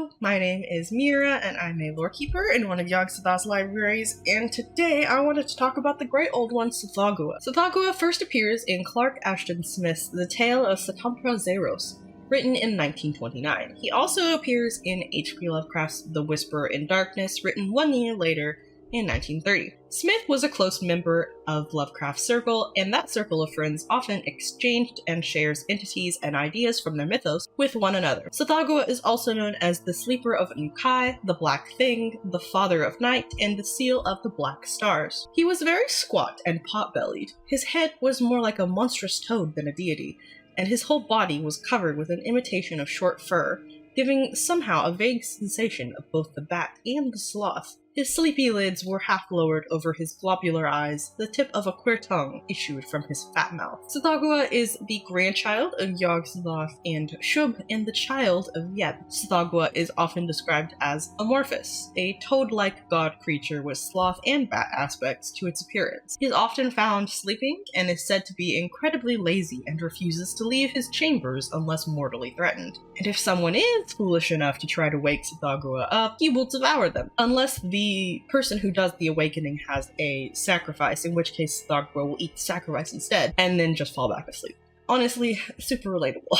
Hello, my name is Meerah, and I'm a Lorekeeper in one of Yogg-Sothoth's libraries, and today I wanted to talk about the great old one, Tsathoggua. Tsathoggua first appears in Clark Ashton Smith's The Tale of Satampra Zeiros, written in 1929. He also appears in H.P. Lovecraft's The Whisperer in Darkness, written 1 year later in 1930. Smith was a close member of Lovecraft's circle, and that circle of friends often exchanged and shares entities and ideas from their mythos with one another. Tsathoggua is also known as the Sleeper of N'Kai, the Black Thing, the Father of Night, and the Seal of the Black Stars. He was very squat and pot-bellied. His head was more like a monstrous toad than a deity, and his whole body was covered with an imitation of short fur, giving somehow a vague sensation of both the bat and the sloth. His sleepy lids were half-lowered over his globular eyes, the tip of a queer tongue issued from his fat mouth. Tsathoggua is the grandchild of Yogg-Sothoth and Shub, and the child of Yeb. Tsathoggua is often described as amorphous, a toad-like god creature with sloth and bat aspects to its appearance. He is often found sleeping, and is said to be incredibly lazy and refuses to leave his chambers unless mortally threatened. And if someone is foolish enough to try to wake Tsathoggua up, he will devour them, unless the person who does the awakening has a sacrifice, in which case Tsathoggua will eat the sacrifice instead, and then just fall back asleep. Honestly, super relatable.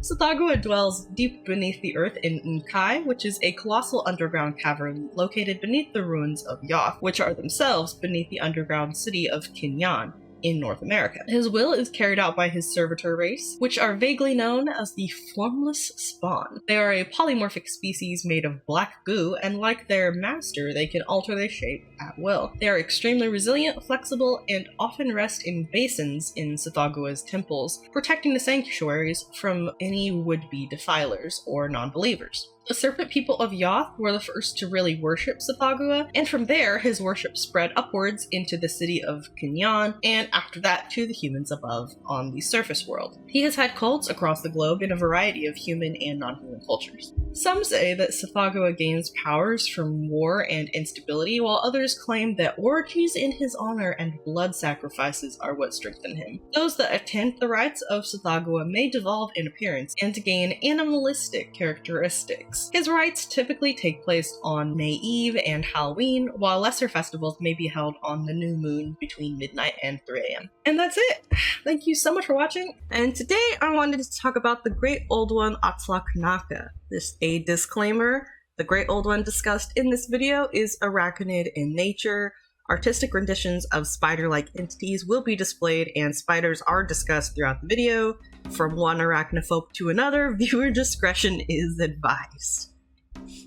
Tsathoggua dwells deep beneath the earth in N'Kai, which is a colossal underground cavern located beneath the ruins of Yoth, which are themselves beneath the underground city of Kinyan in North America. His will is carried out by his servitor race, which are vaguely known as the Formless Spawn. They are a polymorphic species made of black goo, and like their master, they can alter their shape at will. They are extremely resilient, flexible, and often rest in basins in Tsathoggua temples, protecting the sanctuaries from any would-be defilers or non-believers. The serpent people of Yoth were the first to really worship Tsathoggua, and from there his worship spread upwards into the city of Kinyan, and after that to the humans above on the surface world. He has had cults across the globe in a variety of human and non-human cultures. Some say that Tsathoggua gains powers from war and instability, while others claim that orgies in his honor and blood sacrifices are what strengthen him. Those that attend the rites of Tsathoggua may devolve in appearance and gain animalistic characteristics. His rites typically take place on May Eve and Halloween, while lesser festivals may be held on the new moon between midnight and 3 a.m. And that's it! Thank you so much for watching, and today I wanted to talk about the great old one, Atlach-Nacha. Just a disclaimer, the great old one discussed in this video is arachnid in nature. Artistic renditions of spider-like entities will be displayed, and spiders are discussed throughout the video. From one arachnophobe to another, viewer discretion is advised.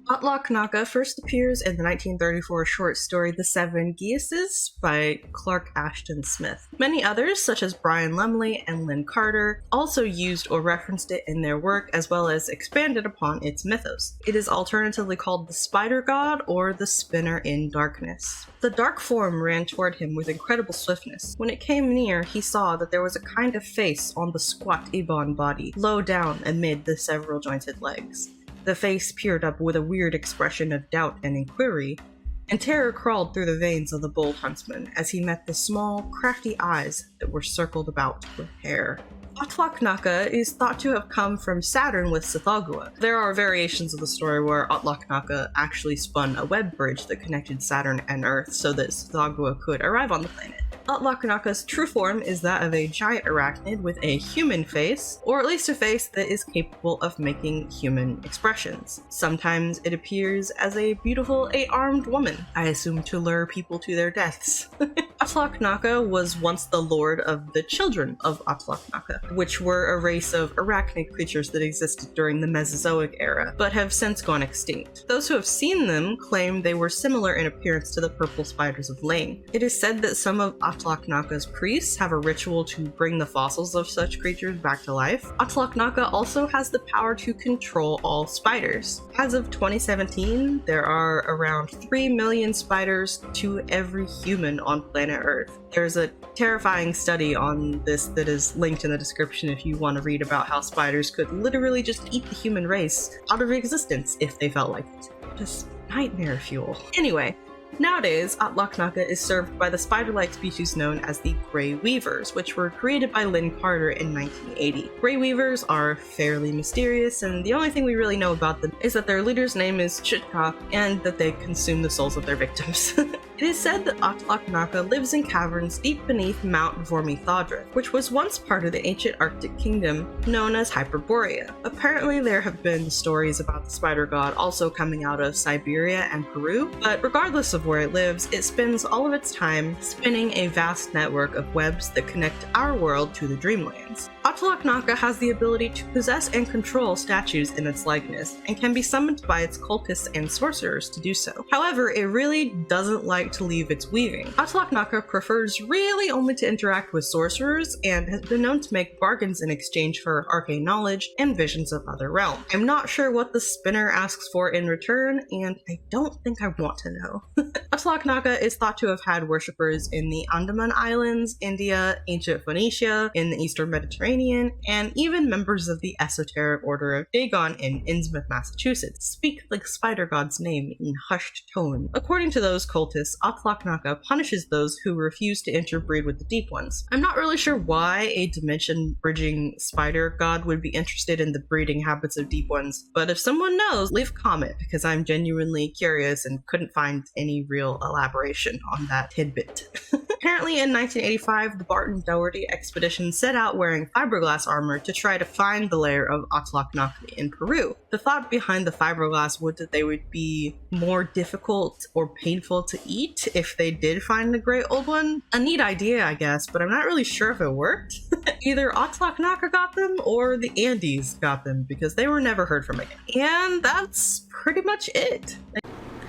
Atlach-Nacha first appears in the 1934 short story The Seven Geases by Clark Ashton Smith. Many others, such as Brian Lumley and Lynn Carter, also used or referenced it in their work, as well as expanded upon its mythos. It is alternatively called the Spider God or the Spinner in Darkness. The dark form ran toward him with incredible swiftness. When it came near, he saw that there was a kind of face on the squat ebon body, low down amid the several jointed legs. The face peered up with a weird expression of doubt and inquiry, and terror crawled through the veins of the bold huntsman as he met the small, crafty eyes that were circled about with hair. Atlach-Nacha is thought to have come from Saturn with Tsathoggua. There are variations of the story where Atlach-Nacha actually spun a web bridge that connected Saturn and Earth so that Tsathoggua could arrive on the planet. Atlach-Nacha's true form is that of a giant arachnid with a human face, or at least a face that is capable of making human expressions. Sometimes it appears as a beautiful 8-armed woman, I assume to lure people to their deaths. Atlach-Nacha was once the lord of the children of Atlach-Nacha, which were a race of arachnid creatures that existed during the Mesozoic era, but have since gone extinct. Those who have seen them claim they were similar in appearance to the purple spiders of Lane. It is said that some of Atlach-Nacha's priests have a ritual to bring the fossils of such creatures back to life. Atlach-Nacha also has the power to control all spiders. As of 2017, there are around 3 million spiders to every human on planet Earth. There's a terrifying study on this that is linked in the description if you want to read about how spiders could literally just eat the human race out of existence if they felt like it. Just nightmare fuel. Anyway, Nowadays, Atlach-Nacha is served by the spider-like species known as the Grey Weavers, which were created by Lynn Carter in 1980. Grey Weavers are fairly mysterious, and the only thing we really know about them is that their leader's name is Chitka, and that they consume the souls of their victims. It is said that Atlach-Nacha lives in caverns deep beneath Mount Vormithadrith, which was once part of the ancient Arctic kingdom known as Hyperborea. Apparently there have been stories about the spider god also coming out of Siberia and Peru, but regardless of where it lives, it spends all of its time spinning a vast network of webs that connect our world to the Dreamlands. Atlach-Nacha has the ability to possess and control statues in its likeness, and can be summoned by its cultists and sorcerers to do so. However, it really doesn't like to leave its weaving. Atlach-Nacha prefers really only to interact with sorcerers, and has been known to make bargains in exchange for arcane knowledge and visions of other realms. I'm not sure what the spinner asks for in return, and I don't think I want to know. Atlach-Nacha is thought to have had worshippers in the Andaman Islands, India, ancient Phoenicia, in the Eastern Mediterranean, and even members of the esoteric order of Dagon in Innsmouth, Massachusetts speak the spider god's name in hushed tone. According to those cultists, Atlach-Nacha punishes those who refuse to interbreed with the Deep Ones. I'm not really sure why a dimension-bridging spider god would be interested in the breeding habits of Deep Ones, but if someone knows, leave a comment, because I'm genuinely curious and couldn't find any real elaboration on that tidbit. Apparently in 1985, the Barton Doherty expedition set out wearing fiberglass armor to try to find the lair of Atlach-Nacha in Peru. The thought behind the fiberglass was that they would be more difficult or painful to eat if they did find the Great Old One. A neat idea, I guess, but I'm not really sure if it worked. Either Atlach-Nacha got them or the Andes got them, because they were never heard from again. And that's pretty much it.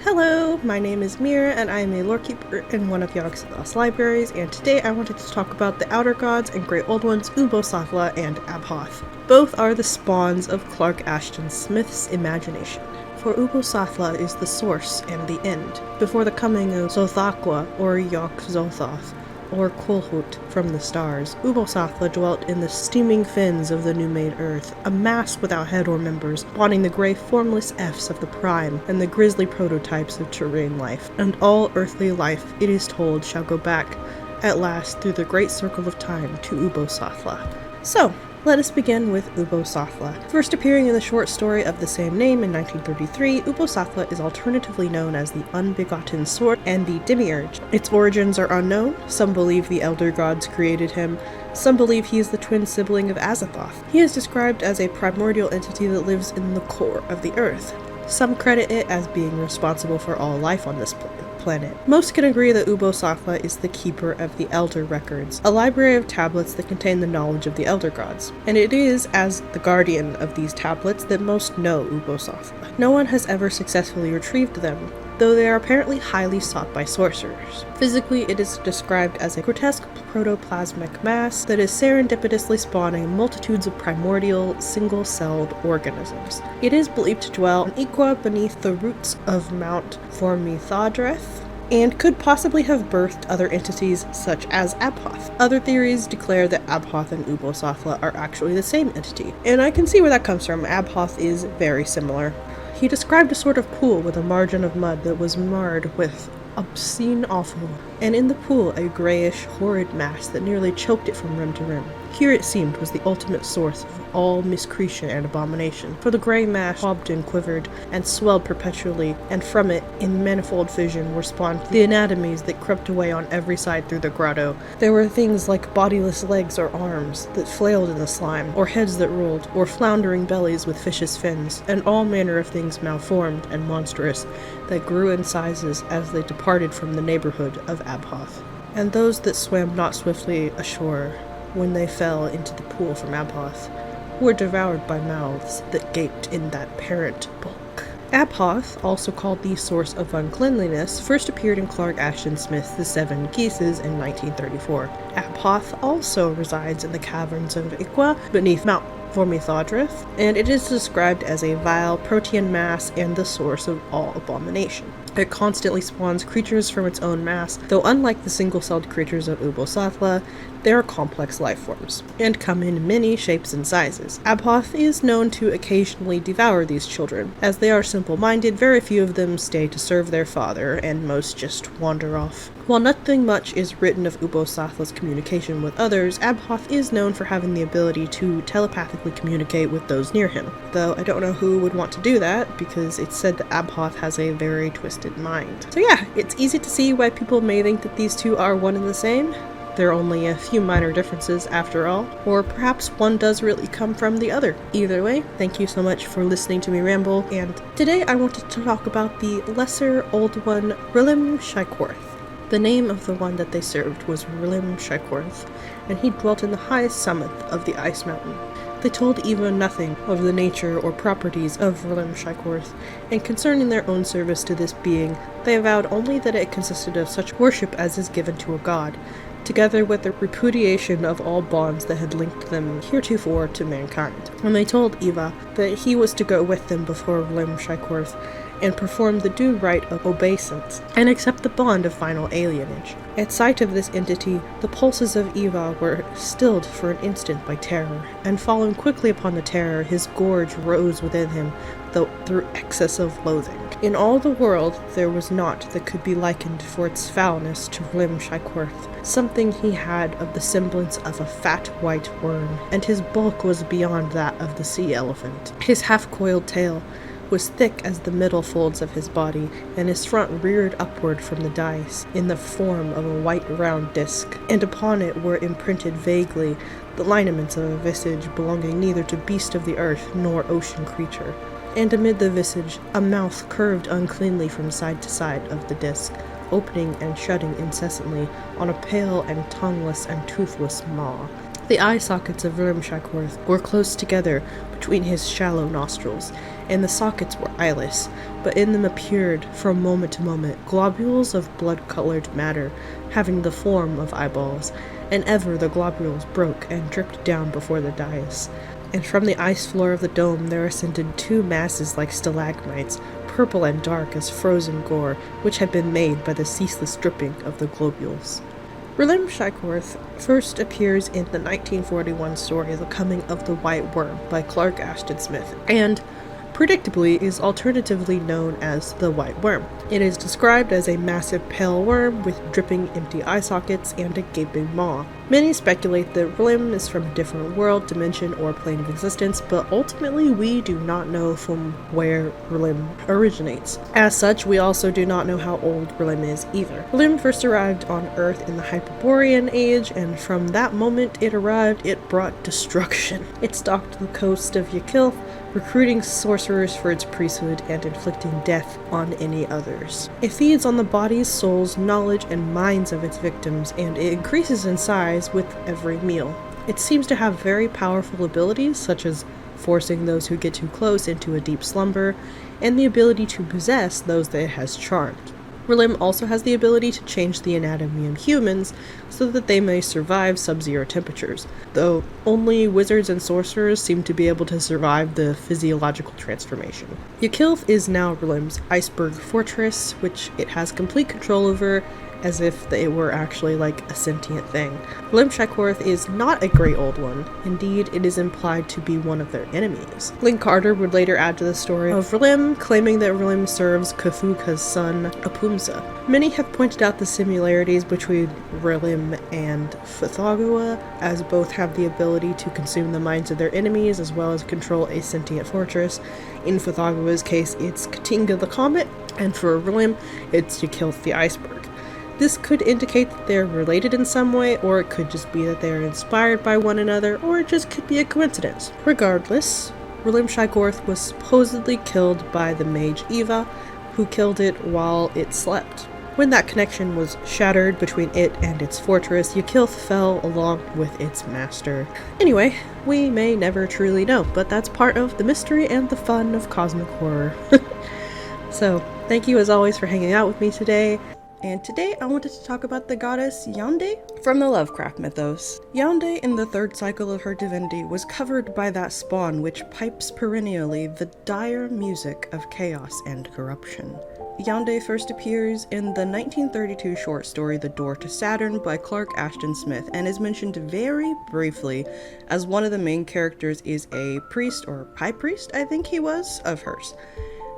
Hello, my name is Meerah, and I am a Lorekeeper in one of Yhoundeh's libraries, and today I wanted to talk about the Outer Gods and Great Old Ones, Ubbo-Sathla and Abhoth. Both are the spawns of Clark Ashton Smith's imagination. For Ubbo-Sathla is the source and the end, before the coming of Tsathoggua or Yog-Sothoth, or Kolhut from the stars. Ubbo-Sathla dwelt in the steaming fins of the new-made earth, a mass without head or members, spawning the grey formless F's of the Prime, and the grisly prototypes of terrain life. And all earthly life, it is told, shall go back, at last, through the great circle of time, to Ubbo-Sathla. So, let us begin with Ubbo-Sathla. First appearing in the short story of the same name in 1933, Ubbo-Sathla is alternatively known as the Unbegotten Sword and the Demiurge. Its origins are unknown. Some believe the Elder Gods created him. Some believe he is the twin sibling of Azathoth. He is described as a primordial entity that lives in the core of the earth. Some credit it as being responsible for all life on this planet. Most can agree that Ubbo-Sathla is the keeper of the Elder Records, a library of tablets that contain the knowledge of the Elder Gods. And it is as the guardian of these tablets that most know Ubbo-Sathla. No one has ever successfully retrieved them, though they are apparently highly sought by sorcerers. Physically, it is described as a grotesque protoplasmic mass that is serendipitously spawning multitudes of primordial, single-celled organisms. It is believed to dwell in Iqua beneath the roots of Mount Vormithadrith, and could possibly have birthed other entities such as Abhoth. Other theories declare that Abhoth and Ubbo-Sathla are actually the same entity, and I can see where that comes from. Abhoth is very similar. He described a sort of pool with a margin of mud that was marred with obscene offal, and in the pool a greyish, horrid mass that nearly choked it from rim to rim. Here, it seemed, was the ultimate source of all miscretion and abomination, for the grey mass bobbed and quivered, and swelled perpetually, and from it, in manifold fission, were spawned the anatomies that crept away on every side through the grotto. There were things like bodiless legs or arms that flailed in the slime, or heads that rolled, or floundering bellies with fish's fins, and all manner of things malformed and monstrous, that grew in sizes as they departed from the neighbourhood of Abhoth. And those that swam not swiftly ashore, when they fell into the pool from Abhoth, were devoured by mouths that gaped in that parent bulk. Abhoth, also called the Source of Uncleanliness, first appeared in Clark Ashton Smith's The Seven Geeses in 1934. Abhoth also resides in the caverns of Iqua beneath Mount Vormithadrith, and it is described as a vile protean mass and the source of all abomination. It constantly spawns creatures from its own mass, though unlike the single-celled creatures of Ubbo-Sathla, they are complex life forms, and come in many shapes and sizes. Abhoth is known to occasionally devour these children. As they are simple-minded, very few of them stay to serve their father, and most just wander off. While nothing much is written of Ubbo-Sathla's communication with others, Abhoth is known for having the ability to telepathically communicate with those near him, though I don't know who would want to do that, because it's said that Abhoth has a very twisted mind. So yeah, it's easy to see why people may think that these two are one and the same. There are only a few minor differences after all, or perhaps one does really come from the other. Either way, thank you so much for listening to me ramble, and today I wanted to talk about the lesser old one, Rlim Shaikorth. The name of the one that they served was Rlim Shaikorth, and he dwelt in the highest summit of the Ice Mountain. They told Eva nothing of the nature or properties of Rlim Shaikorth, and concerning their own service to this being, they avowed only that it consisted of such worship as is given to a god, together with the repudiation of all bonds that had linked them heretofore to mankind. And they told Eva that he was to go with them before Rlim Shaikorth and perform the due rite of obeisance, and accept the bond of final alienage. At sight of this entity, the pulses of Eva were stilled for an instant by terror, and following quickly upon the terror, his gorge rose within him, though through excess of loathing. In all the world, there was naught that could be likened for its foulness to Rlim Shaikorth. Something he had of the semblance of a fat white worm, and his bulk was beyond that of the sea elephant. His half-coiled tail was thick as the middle folds of his body, and his front reared upward from the dais in the form of a white round disc, and upon it were imprinted vaguely the lineaments of a visage belonging neither to beast of the earth nor ocean creature. And amid the visage, a mouth curved uncleanly from side to side of the disc, opening and shutting incessantly on a pale and tongueless and toothless maw. The eye sockets of Rlim Shaikorth were close together between his shallow nostrils, and the sockets were eyeless, but in them appeared, from moment to moment, globules of blood-colored matter, having the form of eyeballs, and ever the globules broke and dripped down before the dais. And from the ice floor of the dome there ascended two masses like stalagmites, purple and dark as frozen gore, which had been made by the ceaseless dripping of the globules. Rlim Shaikorth first appears in the 1941 story The Coming of the White Worm by Clark Ashton Smith, and predictably is alternatively known as the White Worm. It is described as a massive pale worm with dripping empty eye sockets and a gaping maw. Many speculate that Rlim is from a different world, dimension, or plane of existence, but ultimately we do not know from where Rlim originates. As such, we also do not know how old Rlim is either. Rlim first arrived on Earth in the Hyperborean Age, and from that moment it arrived, it brought destruction. It stalked the coast of Yhoundeh, recruiting sorcerers for its priesthood and inflicting death on any others. It feeds on the bodies, souls, knowledge, and minds of its victims, and it increases in size with every meal. It seems to have very powerful abilities, such as forcing those who get too close into a deep slumber, and the ability to possess those that it has charmed. Rlim also has the ability to change the anatomy of humans so that they may survive sub-zero temperatures, though only wizards and sorcerers seem to be able to survive the physiological transformation. Yhoundeh is now Rlim's iceberg fortress, which it has complete control over, as if it were actually like a sentient thing. Rlim Shaikorth is not a Grey Old One. Indeed, it is implied to be one of their enemies. Link Carter would later add to the story of Rlim, claiming that Rlim serves Cthulhu's son, Apumsa. Many have pointed out the similarities between Rlim and Tsathoggua, as both have the ability to consume the minds of their enemies as well as control a sentient fortress. In Tsathoggwa's case, it's Katinga the Comet, and for Rlim, it's Yhoundeh the Iceberg. This could indicate that they're related in some way, or it could just be that they're inspired by one another, or it just could be a coincidence. Regardless, Rlim Shaikorth was supposedly killed by the mage Eva, who killed it while it slept. When that connection was shattered between it and its fortress, Yhoundeh fell along with its master. Anyway, we may never truly know, but that's part of the mystery and the fun of cosmic horror. So, thank you as always for hanging out with me today. And today I wanted to talk about the goddess Yhoundeh from the Lovecraft mythos. Yhoundeh, in the third cycle of her divinity, was covered by that spawn which pipes perennially the dire music of chaos and corruption. Yhoundeh first appears in the 1932 short story The Door to Saturn by Clark Ashton Smith and is mentioned very briefly, as one of the main characters is a priest, or high priest I think he was, of hers.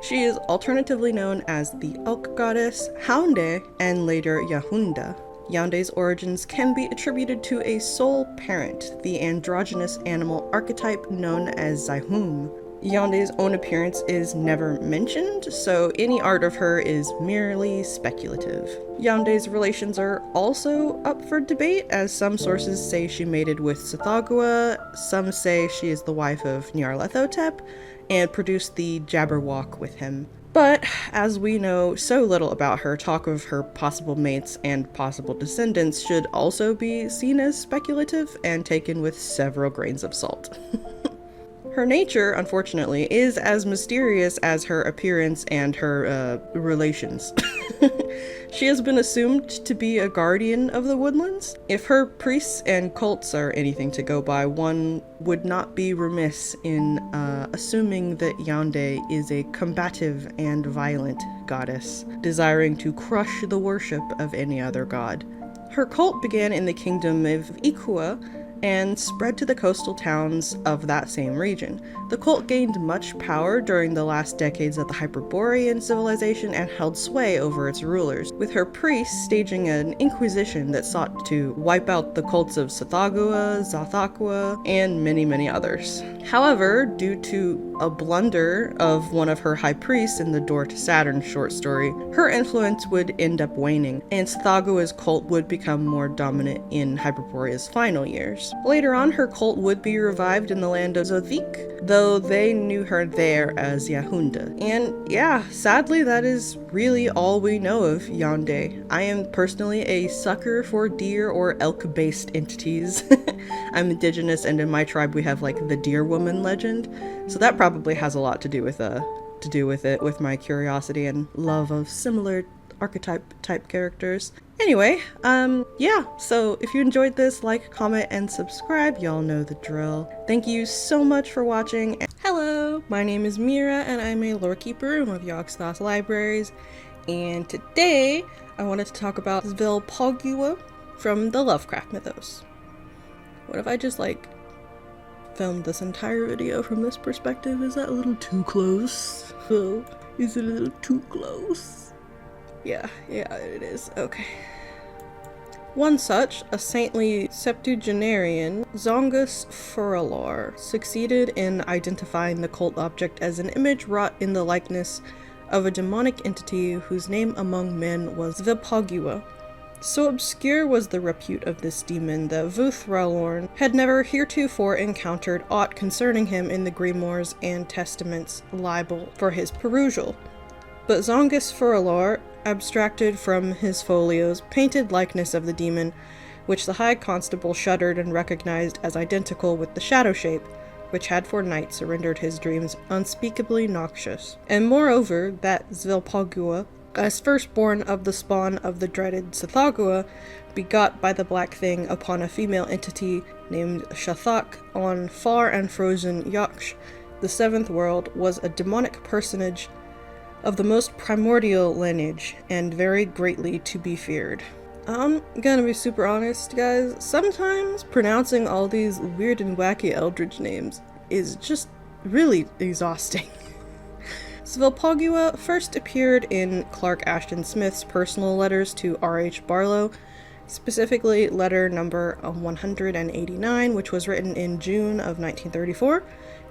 She is alternatively known as the elk goddess Yhoundeh and later Yhoundeh. Yhoundeh's origins can be attributed to a soul parent, the androgynous animal archetype known as Zihum. Yhoundeh's own appearance is never mentioned, so any art of her is merely speculative. Yhoundeh's relations are also up for debate, as some sources say she mated with Tsathoggua, some say she is the wife of Nyarlathotep, and produced the Jabberwock with him. But, as we know so little about her, talk of her possible mates and possible descendants should also be seen as speculative and taken with several grains of salt. Her nature, unfortunately, is as mysterious as her appearance and her, relations. She has been assumed to be a guardian of the woodlands. If her priests and cults are anything to go by, one would not be remiss in assuming that Yhoundeh is a combative and violent goddess, desiring to crush the worship of any other god. Her cult began in the kingdom of Vtuber and spread to the coastal towns of that same region. The cult gained much power during the last decades of the Hyperborean civilization and held sway over its rulers, with her priests staging an inquisition that sought to wipe out the cults of Tsathoggua, Tsathoggua, and many others. However, due to a blunder of one of her high priests in the Door to Saturn short story, her influence would end up waning, and Tsathoggua cult would become more dominant in Hyperborea's final years. Later on, her cult would be revived in the land of Zvilpogghua, though they knew her there as Yhoundeh. And yeah, sadly that is really all we know of Yhoundeh. I am personally a sucker for deer or elk-based entities. I'm indigenous, and in my tribe we have like the deer woman legend, so that probably has a lot to do with it, with my curiosity and love of similar archetype type characters. Anyway, yeah, so if you enjoyed this, like, comment, and subscribe. Y'all know the drill. Thank you so much for watching. Hello, my name is Meerah, and I'm a Lorekeeper in one of Yogg-Sothoth's libraries, and today I wanted to talk about Zvilpogghua from the Lovecraft mythos. What if I just, like, filmed this entire video from this perspective? Is that a little too close? Oh, is it a little too close? Yeah, it is. Okay. One such, a saintly septuagenarian, Zongus Furalor, succeeded in identifying the cult object as an image wrought in the likeness of a demonic entity whose name among men was Zvilpogghua. So obscure was the repute of this demon that Vthralorn had never heretofore encountered aught concerning him in the grimoires and testaments liable for his perusal. But Zongus Furalor abstracted from his folios painted likeness of the demon, which the High Constable shuddered and recognized as identical with the shadow shape, which had for nights rendered his dreams unspeakably noxious. And moreover, that Zvilpogghua, as firstborn of the spawn of the dreaded Tsathoggua, begot by the Black Thing upon a female entity named Shathak on far and frozen Yaksh, the seventh world, was a demonic personage of the most primordial lineage, and very greatly to be feared. I'm gonna be super honest, guys, sometimes pronouncing all these weird and wacky Eldritch names is just really exhausting. Zvilpogghua first appeared in Clark Ashton Smith's personal letters to R.H. Barlow, specifically letter number 189, which was written in June of 1934.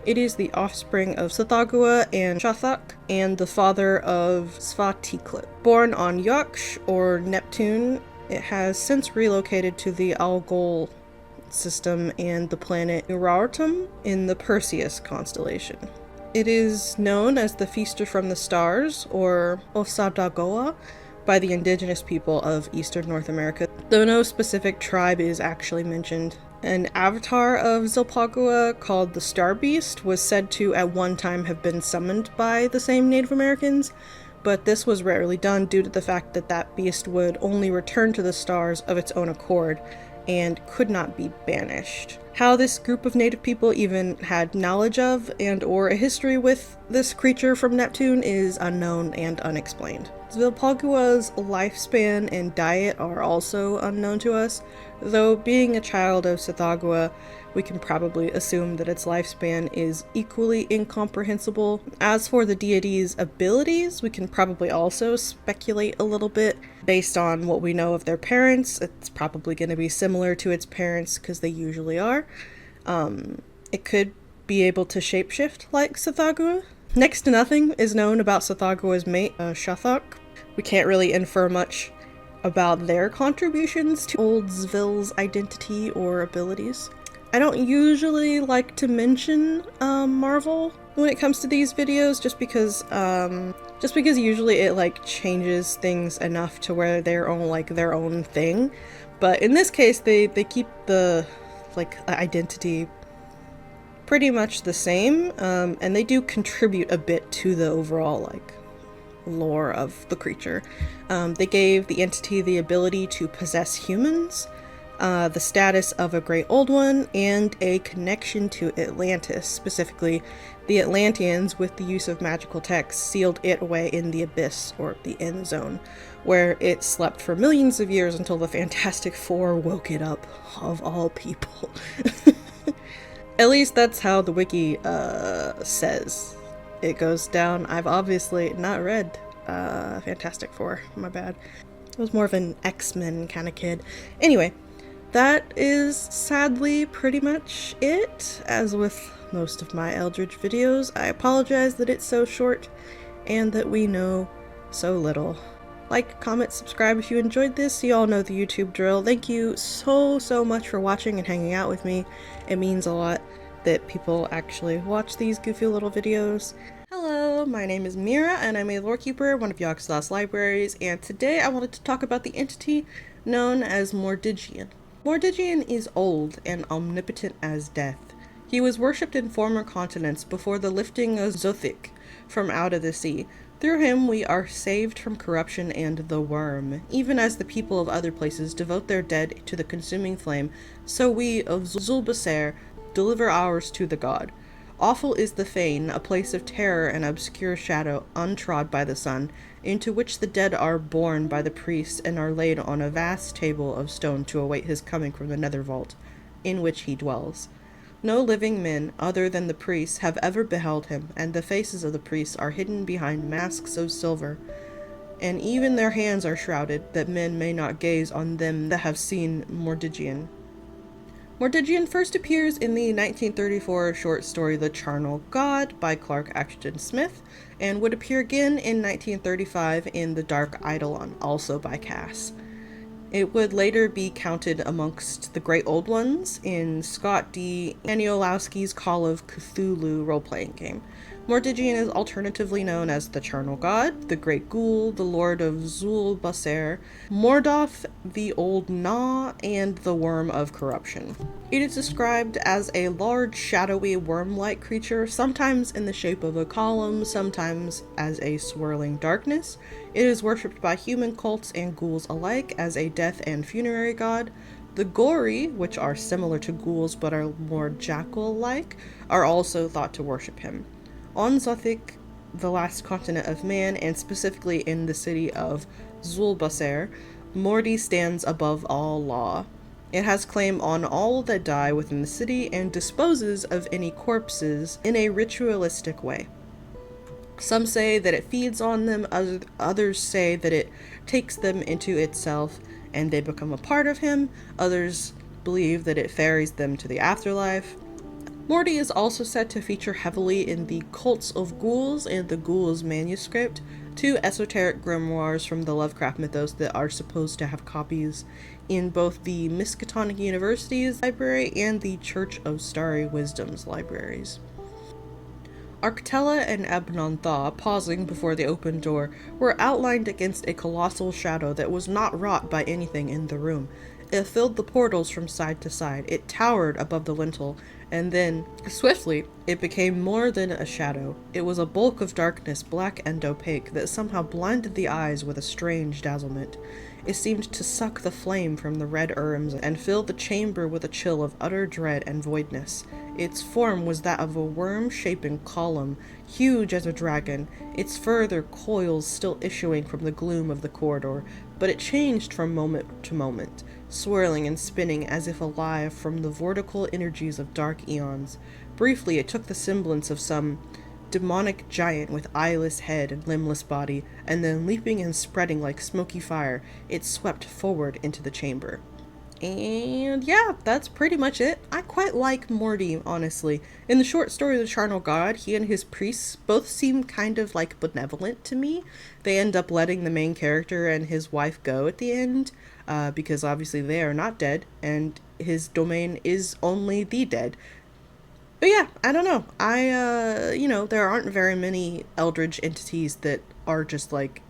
It is the offspring of Tsathoggua and Shathak, and the father of Svatiklit. Born on Yaksh, or Neptune, it has since relocated to the Algol system and the planet Urartum in the Perseus constellation. It is known as the Feaster from the Stars, or Osadagua, by the indigenous people of Eastern North America, though no specific tribe is actually mentioned. An avatar of Zvilpogghua called the Star Beast was said to at one time have been summoned by the same Native Americans, but this was rarely done due to the fact that that beast would only return to the stars of its own accord and could not be banished. How this group of native people even had knowledge of and or a history with this creature from Neptune is unknown and unexplained. Zvilpogghwa's lifespan and diet are also unknown to us, though being a child of Tsathoggua, we can probably assume that its lifespan is equally incomprehensible. As for the deity's abilities, we can probably also speculate a little bit based on what we know of their parents. It's probably going to be similar to its parents because they usually are. It could be able to shapeshift like Tsathoggua. Next to nothing is known about Tsathoggwa's mate, Shathok. We can't really infer much about their contributions to old Zvil's identity or abilities. I don't usually like to mention Marvel when it comes to these videos, just because usually it like changes things enough to where they're their own thing. But in this case, they keep the identity pretty much the same, and they do contribute a bit to the overall lore of the creature. They gave the entity the ability to possess humans, the status of a Great Old One, and a connection to Atlantis. Specifically, the Atlanteans, with the use of magical text, sealed it away in the Abyss, or the End Zone, where it slept for millions of years until the Fantastic Four woke it up, of all people. At least that's how the wiki says it goes down. I've obviously not read Fantastic Four, my bad. I was more of an X-Men kind of kid. Anyway, that is sadly pretty much it. As with most of my Eldritch videos, I apologize that it's so short and that we know so little. Like, comment, subscribe if you enjoyed this. You all know the YouTube drill. Thank you so much for watching and hanging out with me. It means a lot that people actually watch these goofy little videos. Hello, my name is Meerah and I'm a Lorekeeper, one of Yhoundeh's libraries, and today I wanted to talk about the entity known as Mordiggian. Mordiggian is old and omnipotent as death. He was worshipped in former continents before the lifting of Zothic from out of the sea. Through him we are saved from corruption and the worm. Even as the people of other places devote their dead to the consuming flame, so we of Zulbasair deliver ours to the god. Awful is the fane, a place of terror and obscure shadow, untrod by the sun, into which the dead are borne by the priest and are laid on a vast table of stone to await his coming from the nether vault, in which he dwells. No living men, other than the priests, have ever beheld him, and the faces of the priests are hidden behind masks of silver, and even their hands are shrouded, that men may not gaze on them that have seen Mordiggian. Mordiggian first appears in the 1934 short story The Charnel God by Clark Ashton Smith, and would appear again in 1935 in The Dark Eidolon, also by Cass. It would later be counted amongst the Great Old Ones in Scott D. Aniolowski's Call of Cthulhu role-playing game. Mordiggian is alternatively known as the Charnel God, the Great Ghoul, the Lord of Zulbasair, Mordoth, the Old Na, and the Worm of Corruption. It is described as a large, shadowy, worm-like creature, sometimes in the shape of a column, sometimes as a swirling darkness. It is worshipped by human cults and ghouls alike as a death and funerary god. The Gori, which are similar to ghouls but are more jackal-like, are also thought to worship him. On Zothic, the last continent of man, and specifically in the city of Zulbasair, Mordi stands above all law. It has claim on all that die within the city and disposes of any corpses in a ritualistic way. Some say that it feeds on them, others say that it takes them into itself and they become a part of him, others believe that it ferries them to the afterlife. Mordi is also said to feature heavily in the Cults of Ghouls and the Ghouls manuscript, two esoteric grimoires from the Lovecraft mythos that are supposed to have copies in both the Miskatonic University's library and the Church of Starry Wisdom's libraries. Arctella and Ebnon-Thaw, pausing before the open door, were outlined against a colossal shadow that was not wrought by anything in the room. It filled the portals from side to side. It towered above the lintel, and then, swiftly, it became more than a shadow. It was a bulk of darkness, black and opaque, that somehow blinded the eyes with a strange dazzlement. It seemed to suck the flame from the red urns and fill the chamber with a chill of utter dread and voidness. Its form was that of a worm-shapen column, huge as a dragon, its further coils still issuing from the gloom of the corridor, but it changed from moment to moment, swirling and spinning as if alive from the vortical energies of dark eons. Briefly, it took the semblance of some demonic giant with eyeless head and limbless body, and then leaping and spreading like smoky fire, it swept forward into the chamber. And yeah, that's pretty much it. I quite like Morty, honestly. In the short story The Charnel God, he and his priests both seem kind of like benevolent to me. They end up letting the main character and his wife go at the end, because obviously they are not dead, and his domain is only the dead. But yeah, I don't know. There aren't very many Eldritch entities that are just like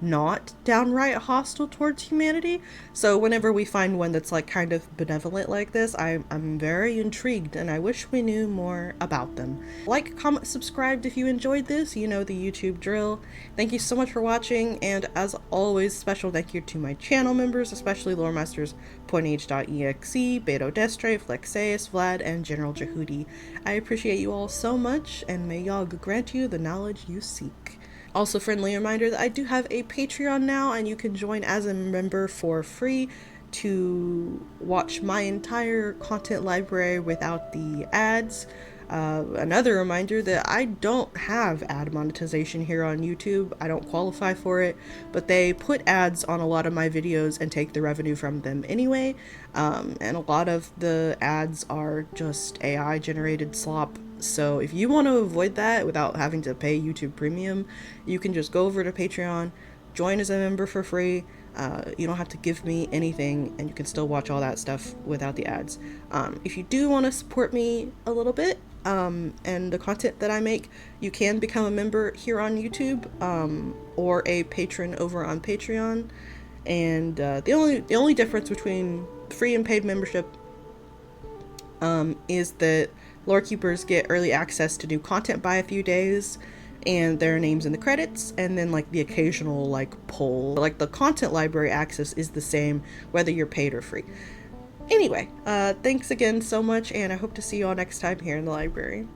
not downright hostile towards humanity. So whenever we find one that's like kind of benevolent like this, I'm very intrigued and I wish we knew more about them. Like, comment, subscribe if you enjoyed this. You know the YouTube drill. Thank you so much for watching, and as always, special thank you to my channel members, especially Loremasters, PwNaGeeDOTexe, Beitodesstrafe, Lexaous, Vlad, and General Jehuty. I appreciate you all so much, and may Yog grant you the knowledge you seek. Also, friendly reminder that I do have a Patreon now, and you can join as a member for free to watch my entire content library without the ads. Another reminder that I don't have ad monetization here on YouTube. I don't qualify for it, but they put ads on a lot of my videos and take the revenue from them anyway. And a lot of the ads are just AI generated slop. So if you want to avoid that without having to pay YouTube Premium, you can just go over to Patreon, join as a member for free. You don't have to give me anything, and you can still watch all that stuff without the ads. If you do want to support me a little bit, and the content that I make, you can become a member here on YouTube, or a patron over on Patreon. And the only difference between free and paid membership is that Lorekeepers get early access to new content by a few days, and their names in the credits, and then like the occasional like poll. Like the content library access is the same whether you're paid or free. Anyway, thanks again so much, and I hope to see you all next time here in the library.